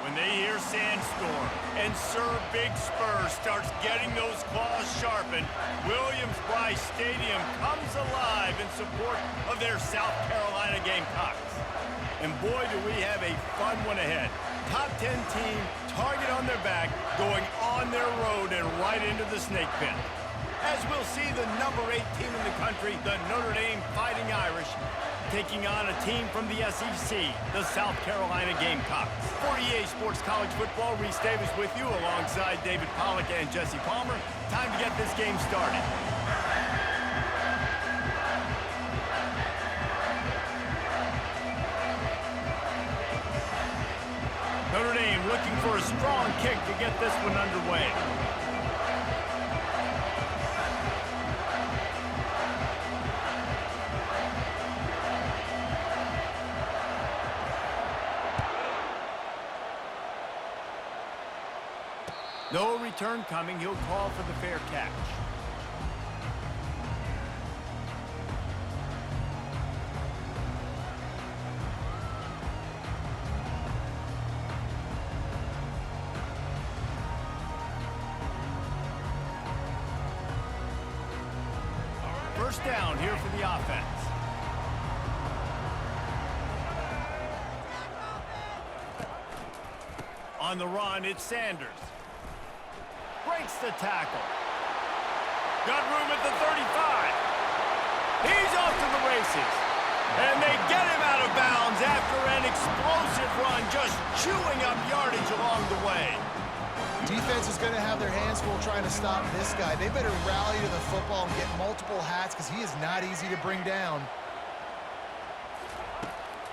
when they hear Sandstorm and Sir Big Spur starts getting those claws sharpened, Williams-Brice Stadium comes alive in support of their South Carolina Gamecocks. And boy, do we have a fun one ahead. Top 10 team, target on their back, going on their road and right into the snake pit. As we'll see the number 8 team in the country, the Notre Dame Fighting Irish, taking on a team from the SEC, the South Carolina Gamecocks. For EA Sports College Football, Reese Davis with you alongside David Pollack and Jesse Palmer. Time to get this game started. Notre Dame looking for a strong kick to get this one underway. No return coming. He'll call for the fair catch. First down here for the offense. On the run, it's Sanders. Breaks the tackle. Got room at the 35. He's off to the races. And they get him out of bounds after an explosive run, just chewing up yardage along the way. Defense is going to have their hands full trying to stop this guy. They better rally to the football and get multiple hats because he is not easy to bring down.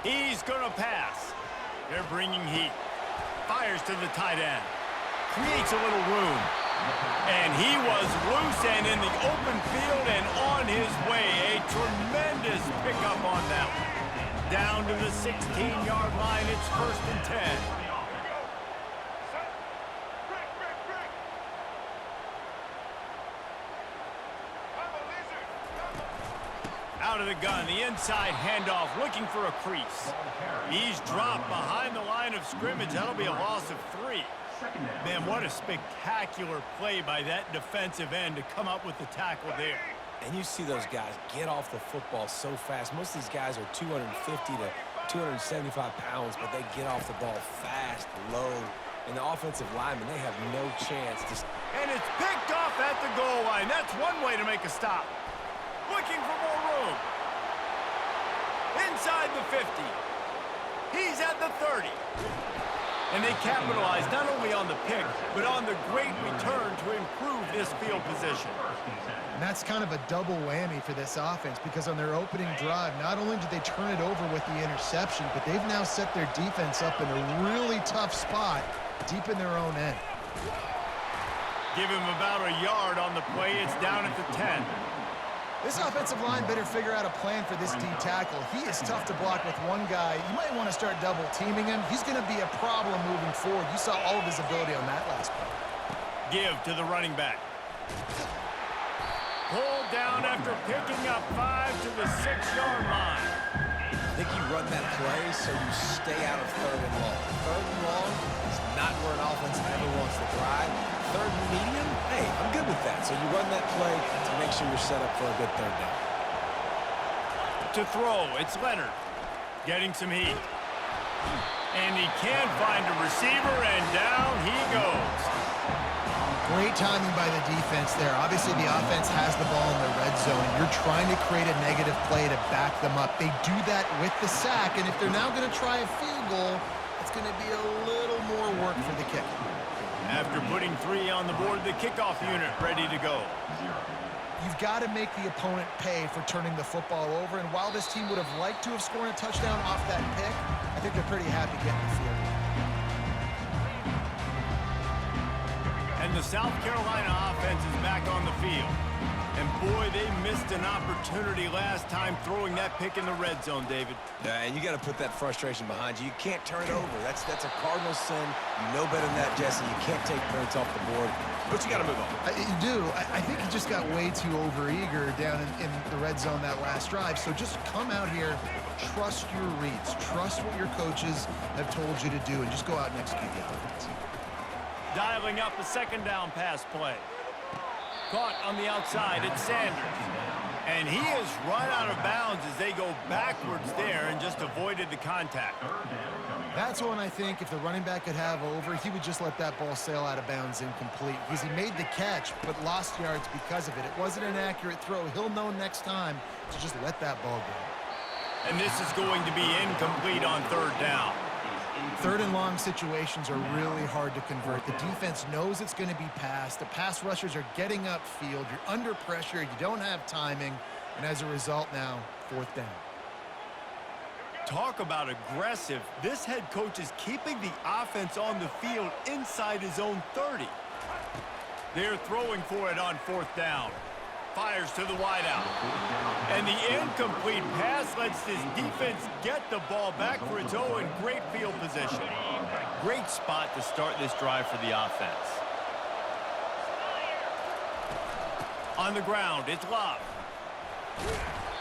He's going to pass. They're bringing heat. Fires to the tight end. Creates a little room. And he was loose and in the open field and on his way. A tremendous pickup on that one. Down to the 16-yard line. It's 1st and 10. Out of the gun, the inside handoff, looking for a crease. He's dropped behind the line of scrimmage. That'll be a loss of 3. Man, what a spectacular play by that defensive end to come up with the tackle there. And you see those guys get off the football so fast. Most of these guys are 250 to 275 pounds, but they get off the ball fast, low. And the offensive linemen, they have no chance to... And it's picked off at the goal line. That's one way to make a stop. Looking for more room. Inside the 50. He's at the 30. And they capitalize not only on the pick, but on the great return to improve this field position. And that's kind of a double whammy for this offense because on their opening drive, not only did they turn it over with the interception, but they've now set their defense up in a really tough spot deep in their own end. Give him about a yard on the play. It's down at the 10. This offensive line better figure out a plan for this D tackle. He is tough to block with one guy. You might want to start double teaming him. He's going to be a problem moving forward. You saw all of his ability on that last play. Give to the running back. Pulled down after picking up 5 to the 6-yard line. I think you run that play so you stay out of 3rd and long. 3rd and long is not where an offense ever wants to drive. 3rd and medium, hey, I'm good with that. So you run that play to make sure you're set up for a good 3rd down. To throw, it's Leonard. Getting some heat. And he can't find a receiver, and down he goes. Great timing by the defense there. Obviously, the offense has the ball in the red zone, and you're trying to create a negative play to back them up. They do that with the sack, and if they're now going to try a field goal, it's going to be a little more work for the kicker. After putting 3 on the board, the kickoff unit ready to go. You've got to make the opponent pay for turning the football over, and while this team would have liked to have scored a touchdown off that pick, I think they're pretty happy getting the field. And the South Carolina offense is back on the field. And boy, they missed an opportunity last time throwing that pick in the red zone, David. Yeah, and you got to put that frustration behind you. You can't turn it over. That's a cardinal sin. You know better than that, Jesse. You can't take points off the board, but you got to move on. You do. I think he just got way too overeager down in the red zone that last drive. So just come out here, trust your reads, trust what your coaches have told you to do, and just go out and execute the offense. Dialing up a second down pass play. Caught on the outside, it's Sanders. And he is run out of bounds as they go backwards there and just avoided the contact. That's one I think if the running back could have over, he would just let that ball sail out of bounds incomplete because he made the catch but lost yards because of it. It wasn't an accurate throw. He'll know next time to just let that ball go. And this is going to be incomplete on third down. Third and long situations are really hard to convert. The defense knows it's going to be passed. The pass rushers are getting upfield. You're under pressure. You don't have timing. And as a result now, fourth down. Talk about aggressive. This head coach is keeping the offense on the field inside his own 30. They're throwing for it on fourth down. Fires to the wideout. And the incomplete pass lets this defense get the ball back for its own great field position. Great spot to start this drive for the offense. On the ground, it's Love.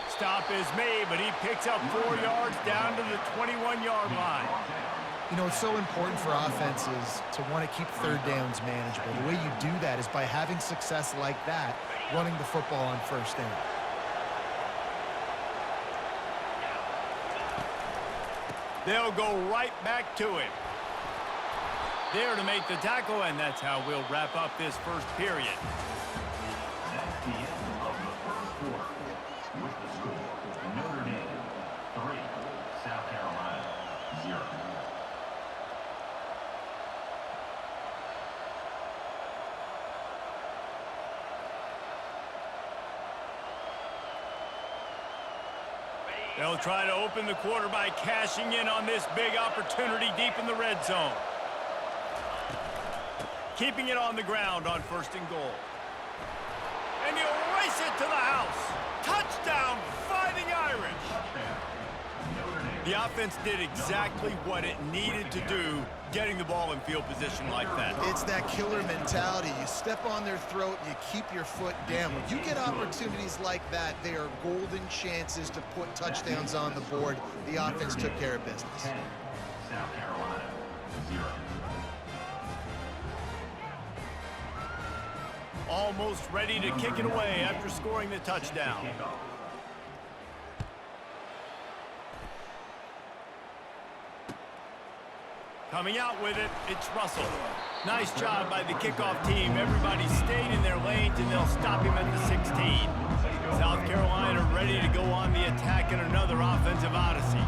Stop is made, but he picks up 4 yards down to the 21-yard line. You know, it's so important for offenses to want to keep third downs manageable. The way you do that is by having success like that, running the football on first down. They'll go right back to it. There to make the tackle, and that's how we'll wrap up this first period. That's the end of the first quarter with the score: Notre Dame 3, South Carolina 0. They'll try to open the quarter by cashing in on this big opportunity deep in the red zone. Keeping it on the ground on first and goal. And he'll race it to the house. Touchdown, Fighting Irish. The offense did exactly what it needed to do, getting the ball in field position like that. It's that killer mentality. You step on their throat, you keep your foot down. When you get opportunities like that, they are golden chances to put touchdowns on the board. The offense took care of business. 10, South Carolina 0. Almost ready to kick it away after scoring the touchdown. Coming out with it, it's Russell. Nice job by the kickoff team. Everybody stayed in their lanes, and they'll stop him at the 16. South Carolina ready to go on the attack in another offensive odyssey.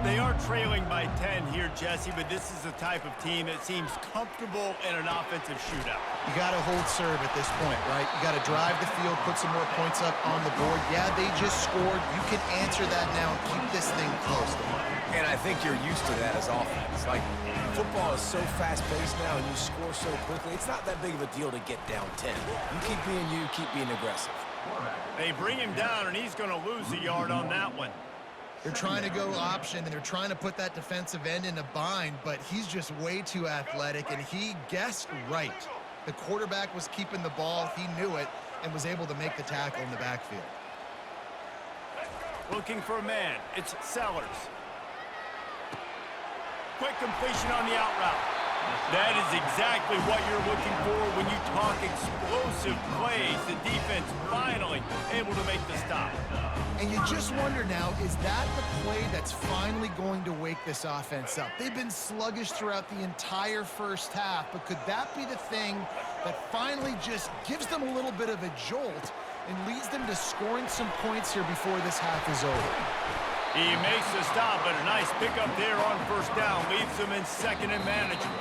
They are trailing by 10 here, Jesse, but this is the type of team that seems comfortable in an offensive shootout. You got to hold serve at this point, right? You got to drive the field, put some more points up on the board. Yeah, they just scored. You can answer that now and keep this thing close. And I think you're used to that as offense. Like, football is so fast-paced now and you score so quickly, it's not that big of a deal to get down 10. You keep being aggressive. They bring him down, and he's going to lose a yard on that one. They're trying to go option, and they're trying to put that defensive end in a bind, but he's just way too athletic, and he guessed right. The quarterback was keeping the ball. He knew it and was able to make the tackle in the backfield. Looking for a man. It's Sellers. Quick completion on the out route. That is exactly what you're looking for when you talk explosive plays. The defense finally able to make the stop. And you just wonder now, is that the play that's finally going to wake this offense up? They've been sluggish throughout the entire first half, but could that be the thing that finally just gives them a little bit of a jolt and leads them to scoring some points here before this half is over? He makes the stop, but a nice pickup there on first down. Leaves them in second and manageable.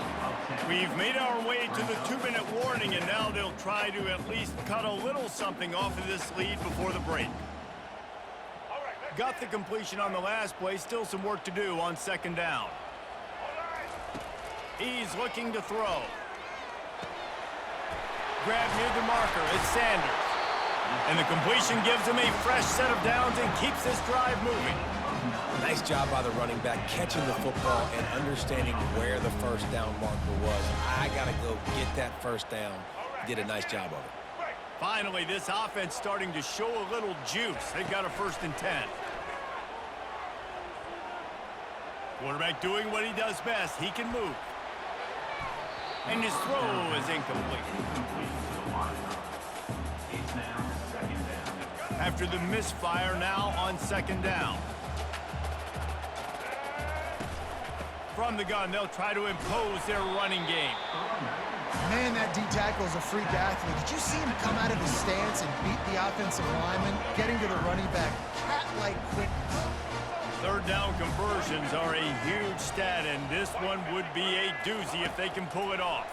We've made our way to the 2-minute warning, and now they'll try to at least cut a little something off of this lead before the break. Got the completion on the last play. Still some work to do on second down. He's looking to throw. Grab near the marker. It's Sanders. And the completion gives them a fresh set of downs and keeps this drive moving. Nice job by the running back catching the football and understanding where the first down marker was. I got to go get that first down. Did a nice job of it. Finally, this offense starting to show a little juice. They've got a 1st and 10. Quarterback doing what he does best. He can move. And his throw is incomplete. After the misfire, now on 2nd down. From the gun, they'll try to impose their running game. Man, that D-tackle is a freak athlete. Did you see him come out of his stance and beat the offensive lineman, getting to the running back, cat-like quickness? 3rd down conversions are a huge stat, and this one would be a doozy if they can pull it off.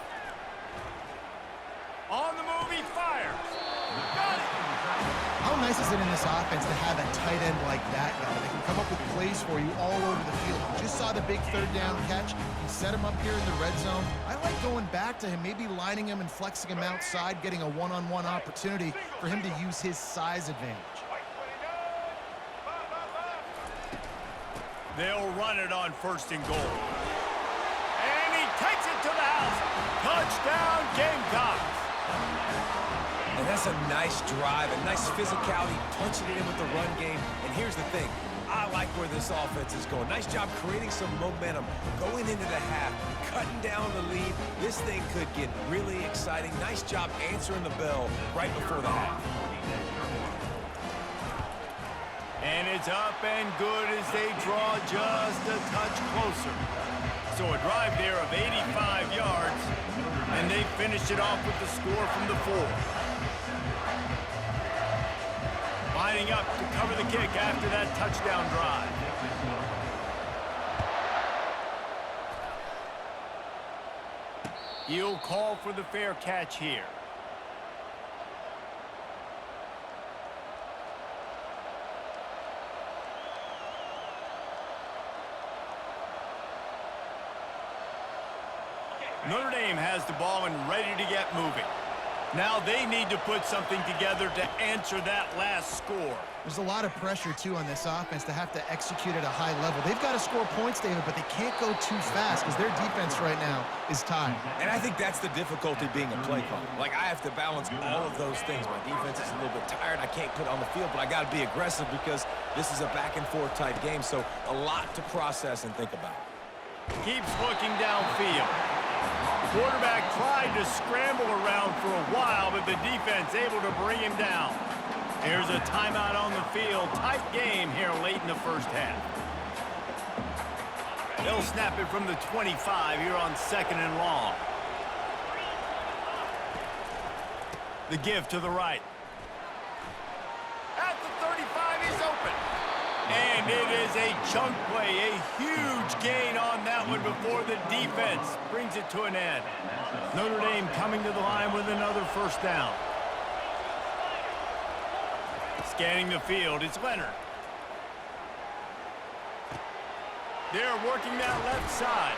On the move, he fires. Got it! How nice is it in this offense to have a tight end like that guy that can come up with plays for you all over the field? You just saw the big 3rd down catch. He set him up here in the red zone. I like going back to him, maybe lining him and flexing him outside, getting a one-on-one opportunity for him to use his size advantage. They'll run it on 1st and goal. And he takes it to the house. Touchdown, Gamecocks. And that's a nice drive, a nice physicality, punching it in with the run game. And here's the thing. I like where this offense is going. Nice job creating some momentum, going into the half, cutting down the lead. This thing could get really exciting. Nice job answering the bell right before the half. And it's up and good as they draw just a touch closer. So a drive there of 85 yards, and they finish it off with the score from the 4. Lining up to cover the kick after that touchdown drive. He'll call for the fair catch here. Notre Dame has the ball and ready to get moving. Now they need to put something together to answer that last score. There's a lot of pressure, too, on this offense to have to execute at a high level. They've got to score points, David, but they can't go too fast because their defense right now is tired. And I think that's the difficulty being a play caller. Like, I have to balance all of those things. My defense is a little bit tired. I can't put on the field, but I got to be aggressive because this is a back-and-forth type game, so a lot to process and think about. Keeps looking downfield. Quarterback tried to scramble around for a while, but the defense able to bring him down. Here's a timeout on the field. Tight game here late in the 1st half. They'll snap it from the 25 here on 2nd and long. The give to the right. At the 35, he's open. And it is a chunk play, a huge gain on that one before the defense brings it to an end. Notre Dame coming to the line with another 1st down. Scanning the field, it's Leonard. They're working that left side.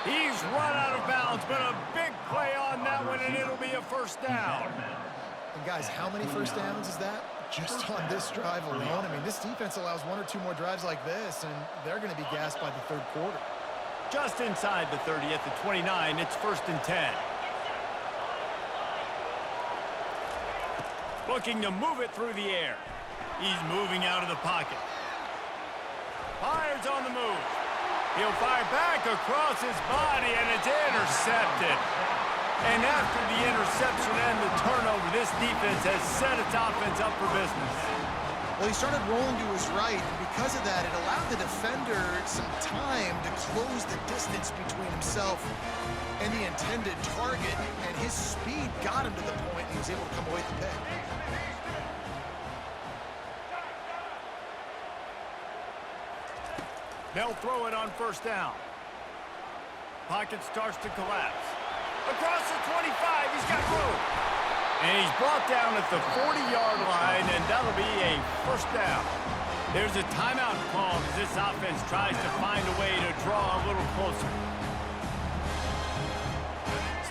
He's run out of bounds, but a big play on that one, and it'll be a 1st down. And guys, how many 1st downs is that? Just on this drive alone. I mean, this defense allows 1 or 2 more drives like this, and they're going to be gassed by the 3rd quarter. Just inside the 30 at the 29, it's 1st and 10. Looking to move it through the air. He's moving out of the pocket. Fires on the move. He'll fire back across his body, and it's intercepted. And after the interception and the turnover, this defense has set its offense up for business. Well, he started rolling to his right, and because of that, it allowed the defender some time to close the distance between himself and the intended target, and his speed got him to the point, and he was able to come away with the pick. They'll throw it on 1st down. Pocket starts to collapse. Across the 25, he's got room. And he's brought down at the 40-yard line, and that'll be a 1st down. There's a timeout called as this offense tries to find a way to draw a little closer.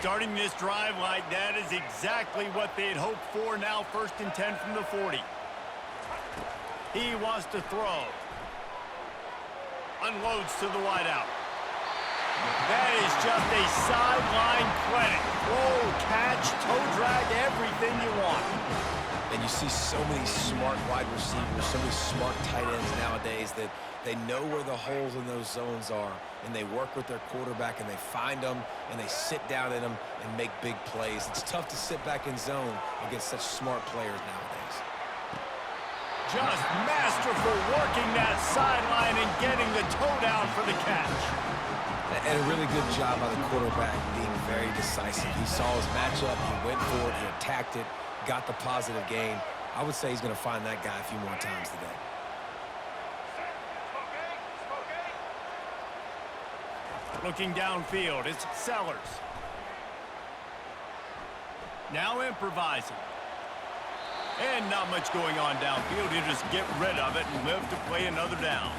Starting this drive like that is exactly what they had hoped for. Now 1st and 10 from the 40. He wants to throw. Unloads to the wideout. That is just a sideline credit. Throw, catch, toe drag, everything you want. And you see so many smart wide receivers, so many smart tight ends nowadays that they know where the holes in those zones are, and they work with their quarterback, and they find them, and they sit down in them and make big plays. It's tough to sit back in zone against such smart players nowadays. Just masterful working that sideline and getting the toe down for the catch. And a really good job by the quarterback being very decisive. He saw his matchup, he went for it, he attacked it, got the positive gain. I would say he's going to find that guy a few more times today. Looking downfield, it's Sellers. Now improvising. And not much going on downfield. He'll just get rid of it and live to play another down.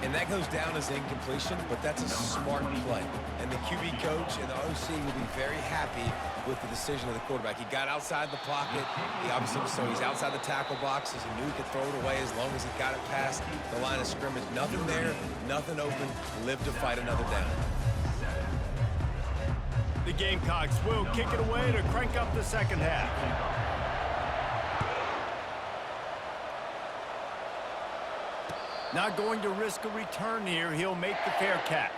And that goes down as incompletion, but that's a smart play. And the QB coach and the OC will be very happy with the decision of the quarterback. He got outside the pocket. He obviously, so he's outside the tackle boxes. He knew he could throw it away as long as he got it past the line of scrimmage. Nothing there, nothing open. Live to fight another down. The Gamecocks will kick it away to crank up the second half. Not going to risk a return here. He'll make the fair catch.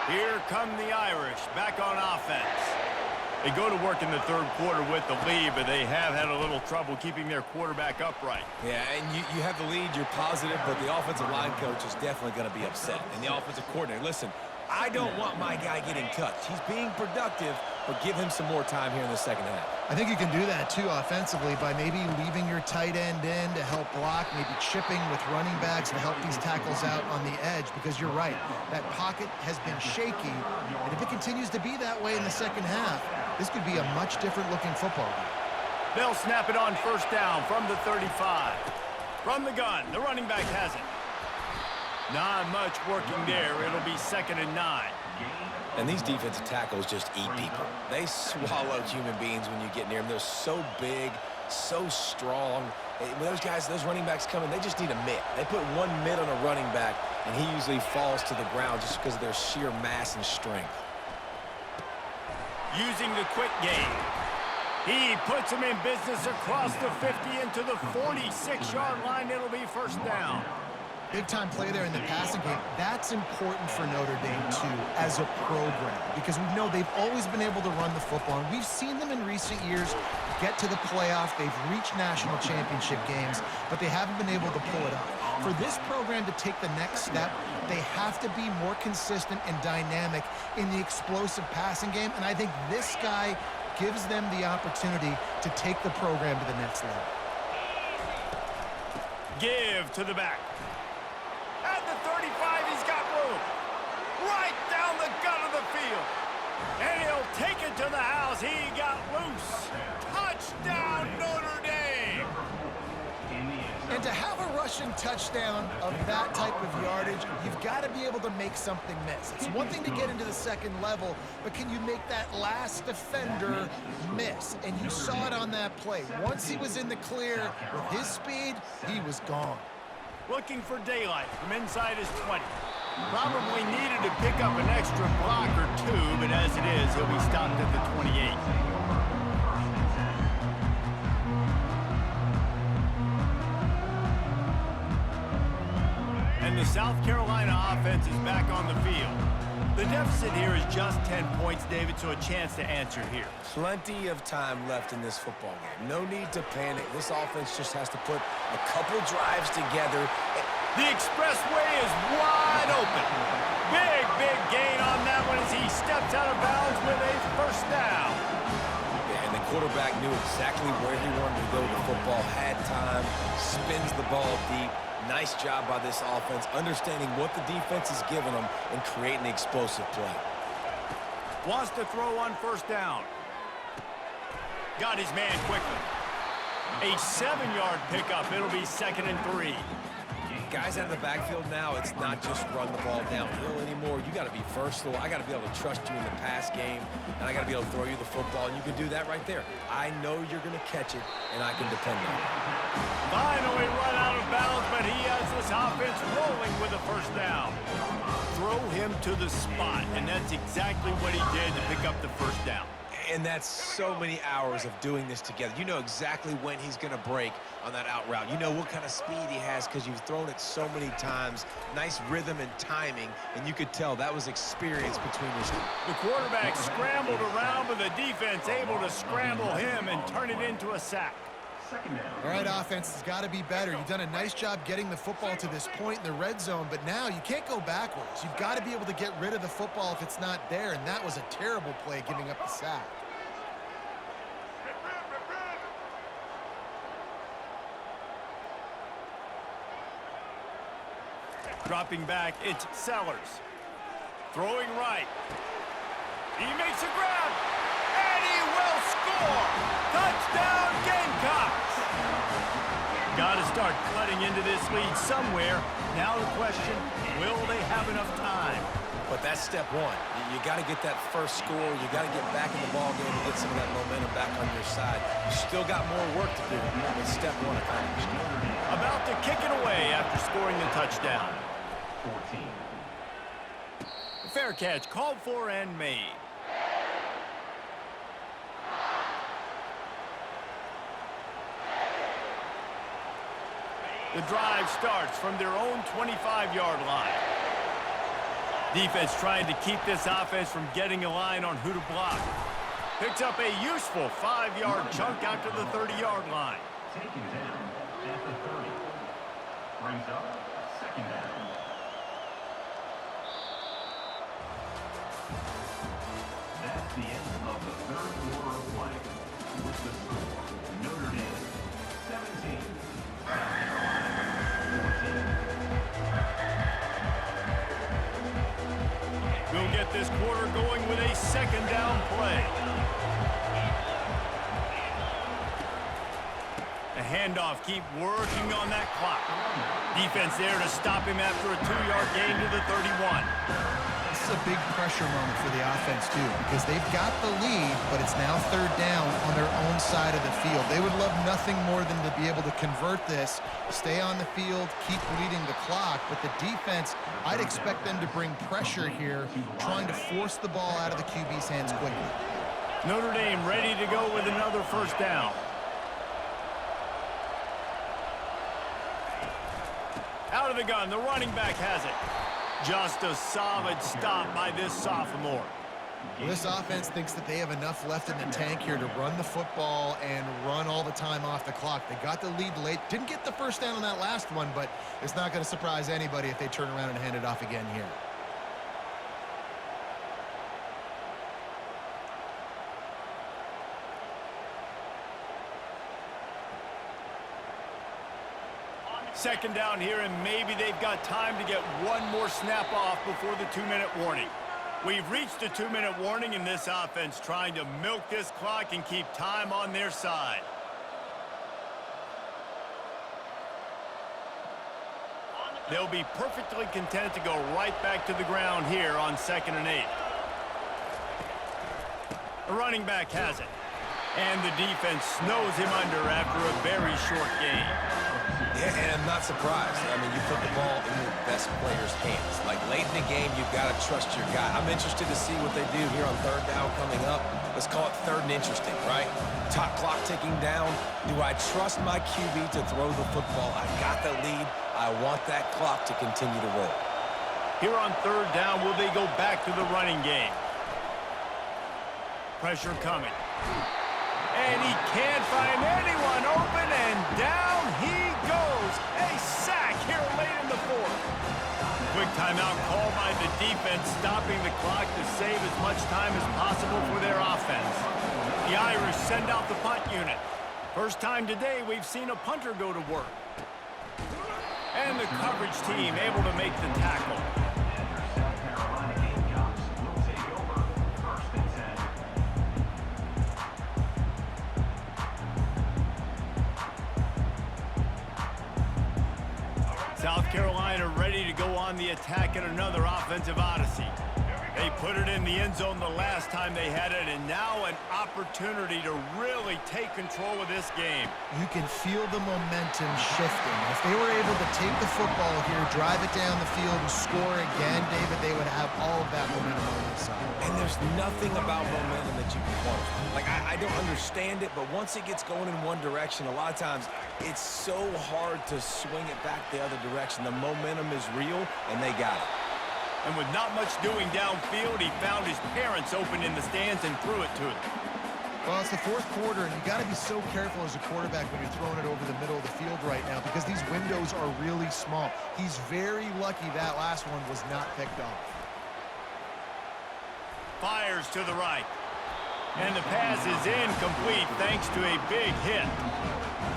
Here come the Irish back on offense. They go to work in the third quarter with the lead, but they have had a little trouble keeping their quarterback upright. Yeah, and you have the lead, you're positive, but the offensive line coach is definitely going to be upset. And the offensive coordinator, listen, I don't want my guy getting touched. He's being productive, but give him some more time here in the second half. I think you can do that, too, offensively, by maybe leaving your tight end in to help block, maybe chipping with running backs to help these tackles out on the edge, because you're right, that pocket has been shaky, and if it continues to be that way in the second half, this could be a much different-looking football game. They'll snap it on first down from the 35. From the gun, the running back has it. Not much working there. It'll be 2nd and 9. And these defensive tackles just eat people. They swallow human beings when you get near them. They're so big, so strong. When those guys, those running backs come in, they just need a mitt. They put one mitt on a running back, and he usually falls to the ground just because of their sheer mass and strength. Using the quick game. He puts him in business across the 50 into the 46-yard line. It'll be first down. Big-time play there in the passing game. That's important for Notre Dame, too, as a program, because we know they've always been able to run the football, and we've seen them in recent years get to the playoff. They've reached national championship games, but they haven't been able to pull it off. For this program to take the next step, they have to be more consistent and dynamic in the explosive passing game, and I think this guy gives them the opportunity to take the program to the next level. Give to the back. At the 35, he's got room. Right down the gut of the field. And he'll take it to the house. He got loose. Touchdown, Notre Dame. And to have a rushing touchdown of that type of yardage, you've got to be able to make something miss. It's one thing to get into the second level, but can you make that last defender miss? And you saw it on that play. Once he was in the clear with his speed, he was gone. Looking for daylight from inside his 20. Probably needed to pick up an extra block or two, but as it is, he'll be stopped at the 28. And the South Carolina offense is back on the field. The deficit here is just 10 points, David, so a chance to answer here. Plenty of time left in this football game. No need to panic. This offense just has to put a couple drives together. The expressway is wide open. Big gain on that one as he steps out of bounds with a first down. Yeah, and the quarterback knew exactly where he wanted to go with the football, had time, spins the ball deep. Nice job by this offense, understanding what the defense is giving them and creating the explosive play. Wants to throw on first down. Got his man quickly. A 7-yard pickup. It'll be 2nd and 3. Guys out of the backfield now, it's not just run the ball downhill anymore. You got to be versatile. I got to be able to trust you in the pass game, and I got to be able to throw you the football, and you can do that right there. I know you're going to catch it, and I can depend on it. Finally run out of bounds, but he has this offense rolling with a first down. Throw him to the spot, and that's exactly what he did to pick up the first down. And that's so many hours of doing this together. You know exactly when he's going to break on that out route. You know what kind of speed he has because you've thrown it so many times. Nice rhythm and timing, and you could tell that was experience between his two. The quarterback scrambled around, but the defense able to scramble him and turn it into a sack. All right, offense has got to be better. You've done a nice job getting the football to this point in the red zone, but now you can't go backwards. You've got to be able to get rid of the football if it's not there, and that was a terrible play giving up the sack. Dropping back, it's Sellers. Throwing right. He makes a grab, and he will score! Touchdown, Gamecocks! Got to start cutting into this lead somewhere. Now the question, will they have enough time? But that's step one. You got to get that first score. You got to get back in the ball game and get some of that momentum back on your side. You still got more work to do, but step one accomplished. About to kick it away after scoring the touchdown. 14. Fair catch called for and made. The drive starts from their own 25-yard line. Defense trying to keep this offense from getting a line on who to block. Picks up a useful 5-yard chunk out to the 30-yard line. Taken down at the 30. Brings up second down. That's the end of the third quarter of play. With the score, Notre Dame 17, South Carolina 14. We'll get this quarter going with a second down play. The handoff, keep working on that clock. Defense there to stop him after a 2-yard gain to the 31. This is a big pressure moment for the offense, too, because they've got the lead, but it's now third down on their own side of the field. They would love nothing more than to be able to convert this, stay on the field, keep leading the clock, but the defense, I'd expect them to bring pressure here, trying to force the ball out of the QB's hands quickly. Notre Dame ready to go with another first down. Out of the gun, the running back has it. Just a solid stop by this sophomore. Well, this offense thinks that they have enough left in the tank here to run the football and run all the time off the clock. They got the lead late. Didn't get the first down on that last one, but it's not going to surprise anybody if they turn around and hand it off again here. Second down here, and maybe they've got time to get one more snap off before the 2-minute warning. We've reached a 2-minute warning, and this offense trying to milk this clock and keep time on their side. They'll be perfectly content to go right back to the ground here on 2nd and 8. The running back has it. And the defense snows him under after a very short game. Yeah, and I'm not surprised. I mean, you put the ball in your best player's hands. Like, late in the game, you've got to trust your guy. I'm interested to see what they do here on third down coming up. Let's call it third and interesting, right? Top clock ticking down. Do I trust my QB to throw the football? I got the lead. I want that clock to continue to roll. Here on third down, will they go back to the running game? Pressure coming. And he can't find anyone open, and down he goes. A sack here late in the fourth. Quick timeout called by the defense, stopping the clock to save as much time as possible for their offense. The Irish send out the punt unit. First time today we've seen a punter go to work. And the coverage team able to make the tackle. South Carolina Gamecocks will take over 1st and 10. South Carolina ready to go on the attack at another offensive odyssey. They put it in the end zone the last time they had it, and now an opportunity to really take control of this game. You can feel the momentum shifting. If they were able to take the football here, drive it down the field, and score again, David, they would have all of that momentum on their side. And there's nothing about momentum that you can quantify. Like, I don't understand it, but once it gets going in one direction, a lot of times it's so hard to swing it back the other direction. The momentum is real, and they got it. And with not much doing downfield, he found his parents open in the stands and threw it to them. Well, it's the fourth quarter, and you got to be so careful as a quarterback when you're throwing it over the middle of the field right now because these windows are really small. He's very lucky that last one was not picked off. Fires to the right. And the pass is incomplete thanks to a big hit.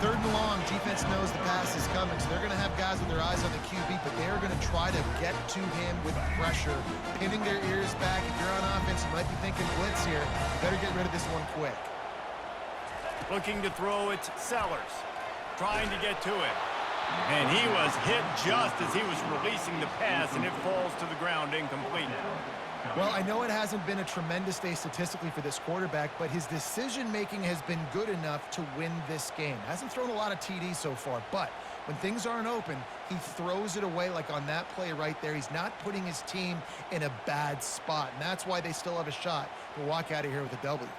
Third and long, defense knows the pass is coming, so they're going to have guys with their eyes on the QB, but they're going to try to get to him with pressure, pinning their ears back. If you're on offense, you might be thinking blitz here. You better get rid of this one quick. Looking to throw, it's Sellers. Trying to get to it. And he was hit just as he was releasing the pass, and it falls to the ground incomplete. Well, I know it hasn't been a tremendous day statistically for this quarterback, but his decision-making has been good enough to win this game. Hasn't thrown a lot of TDs so far, but when things aren't open, he throws it away like on that play right there. He's not putting his team in a bad spot, and that's why they still have a shot to walk out of here with a W.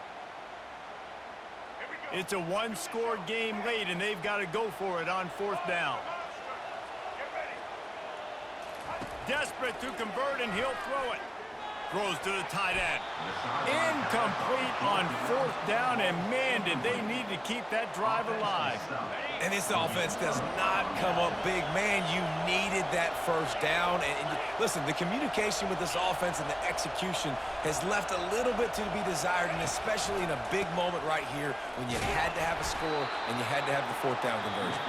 It's a one-score game late, and they've got to go for it on fourth down. Desperate to convert, and he'll throw it. Throws to the tight end. Incomplete on fourth down, and man, did they need to keep that drive alive. And this offense does not come up big. Man, you needed that first down. And listen, the communication with this offense and the execution has left a little bit to be desired, and especially in a big moment right here when you had to have a score and you had to have the fourth down conversion.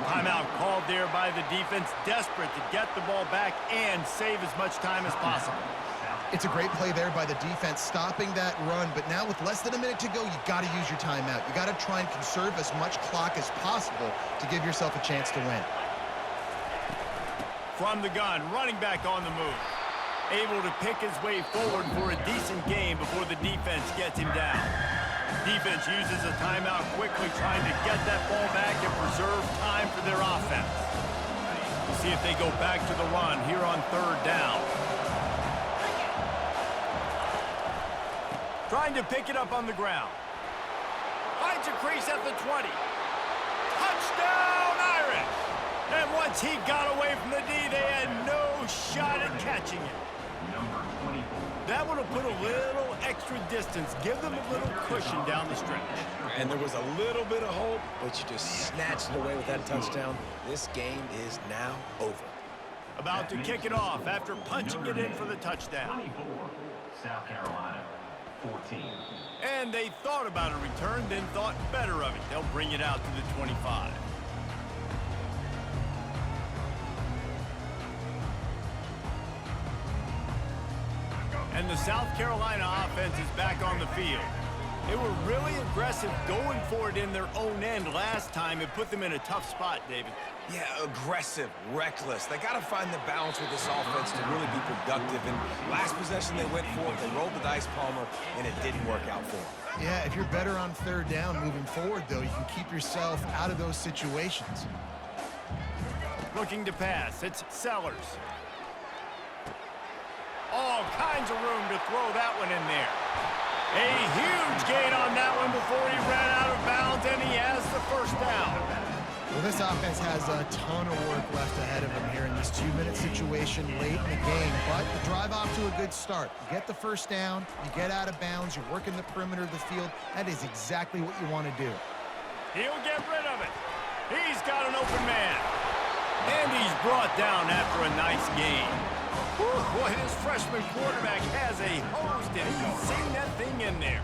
Timeout called there by the defense, desperate to get the ball back and save as much time as possible. It's a great play there by the defense, stopping that run. But now with less than a minute to go, you got to use your timeout. You got to try and conserve as much clock as possible to give yourself a chance to win. From the gun, running back on the move. Able to pick his way forward for a decent game before the defense gets him down. Defense uses a timeout quickly, trying to get that ball back and preserve time for their offense. We'll see if they go back to the run here on third down. Trying to pick it up on the ground. Finds a crease at the 20. Touchdown, Irish! And once he got away from the D, they had no shot at catching it. Number 24. That would have put a little extra distance, give them a little cushion down the stretch. And there was a little bit of hope, but you just snatched it away with that touchdown. This game is now over. About to kick it off after punching it in for the touchdown. 24. South Carolina. 14. And they thought about a return, then thought better of it. They'll bring it out to the 25. And the South Carolina offense is back on the field. They were really aggressive going for it in their own end last time. It put them in a tough spot, David. Yeah, aggressive, reckless. They got to find the balance with this offense to really be productive. And last possession they went for it, they rolled the dice, Palmer, and it didn't work out for them. Yeah, if you're better on third down moving forward, though, you can keep yourself out of those situations. Looking to pass, it's Sellers. All kinds of room to throw that one in there. A huge gain on that one before he ran out of bounds, and he has the first down. Well, this offense has a ton of work left ahead of them here in this 2-minute situation late in the game, but the drive off to a good start. You get the first down, you get out of bounds, you're working the perimeter of the field. That is exactly what you want to do. He'll get rid of it. He's got an open man. And he's brought down after a nice gain. Whew, boy, this freshman quarterback has a host, and he's seen that thing in there.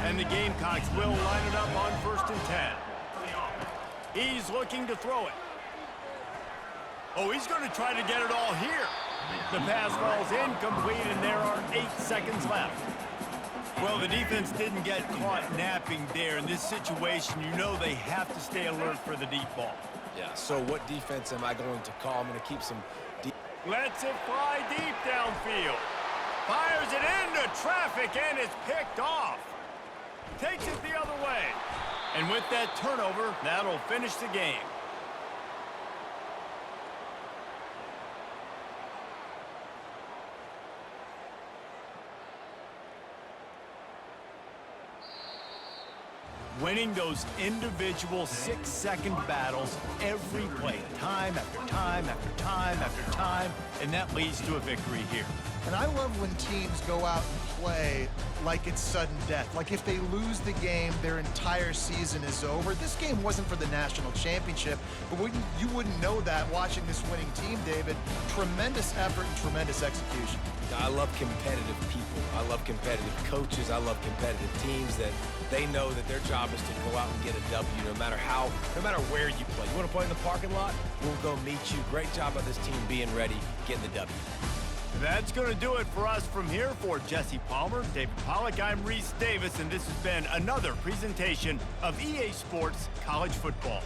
And the Gamecocks will line it up on 1st and 10. He's looking to throw it. Oh, he's going to try to get it all here. The pass falls incomplete, and there are 8 seconds left. Well, the defense didn't get caught napping there. In this situation, you know they have to stay alert for the deep ball. Yeah, so what defense am I going to call? I'm going to keep some Lets it fly deep downfield. Fires it into traffic and it's picked off. Takes it the other way. And with that turnover, that'll finish the game. Winning those individual 6-second battles every play, time after time after time after time, and that leads to a victory here. And I love when teams go out and play like it's sudden death. Like if they lose the game, their entire season is over. This game wasn't for the national championship, but you wouldn't know that watching this winning team, David. Tremendous effort and tremendous execution. I love competitive people. I love competitive coaches. I love competitive teams that they know that their job is to go out and get a W no matter where you play. You want to play in the parking lot? We'll go meet you. Great job by this team being ready, getting the W. That's going to do it for us from here. For Jesse Palmer, David Pollack, I'm Reese Davis, and this has been another presentation of EA Sports College Football.